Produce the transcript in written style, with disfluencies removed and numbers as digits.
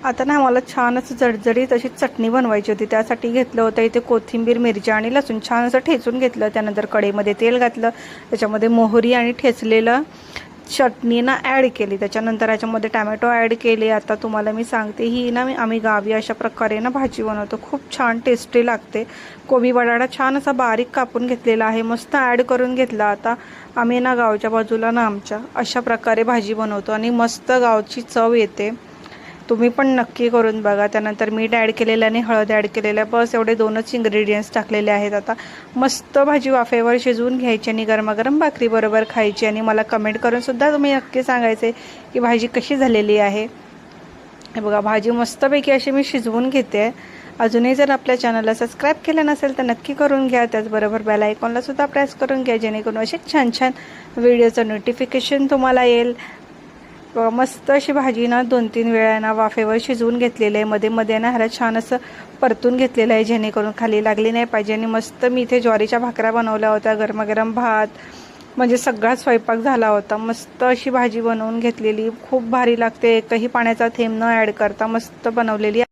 आता ना मला छान असं जडजडीत अशी चटणी बनवायची होती। त्यासाठी घेतलं होतं इथे कोथिंबीर, मिरची आणि लसूण छान असं ठेचून घेतलं। त्यानंतर कढईमध्ये तेल घातलं, त्याच्यामध्ये मोहरी आणि ठेचलेलं चटणी ना ॲड केली। त्याच्यानंतर याच्यामध्ये टॅमॅटो ॲड केले। आता तुम्हाला मी सांगते, ही ना आम्ही गावी अशा प्रकारे ना भाजी बनवतो, खूप छान टेस्टी लागते। कोबी बटाटा छान असा बारीक कापून घेतलेला आहे, मस्त ॲड करून घेतला। आता आम्ही ना गावच्या बाजूला ना आमच्या अशा प्रकारे भाजी बनवतो आणि मस्त गावची चव येते। तुम्ही पण नक्की करून बघा। त्यानंतर मीठ ॲड केलेलं आणि हळद ॲड केलेलं आहे, बस एवढे दोनच इन्ग्रेडियंट्स टाकलेले आहेत। आता मस्त भाजी वाफेवर शिजवून घ्यायची आणि गरमागरम भाकरीबरोबर खायची। आणि मला कमेंट करून सुद्धा तुम्ही नक्की सांगायचे की भाजी कशी झालेली आहे। हे बघा, भाजी मस्तपैकी अशी मी शिजवून घेते। अजूनही जर आपल्या चॅनलला सबस्क्राईब केलं नसेल तर नक्की करून घ्या। त्याचबरोबर बेल आयकॉनला सुद्धा प्रेस करून घ्या, जेणेकरून असे छान छान व्हिडिओचं नोटिफिकेशन तुम्हाला येईल। मस्त अशी भाजी ना 2-3 वेळा ना वाफेवर शिजवून घेतलेलं आहे। मध्ये मध्ये ना ह्याला छान असं परतून घेतलेलं आहे, जेणेकरून खाली लागली नाही पाहिजे। आणि मस्त मी इथे ज्वारीच्या भाकऱ्या बनवल्या होत्या, गरमागरम भात, म्हणजे सगळा स्वयंपाक झाला होता। मस्त अशी भाजी बनवून घेतलेली, खूप भारी लागते। एकही पाण्याचा थेंब न ॲड करता मस्त बनवलेली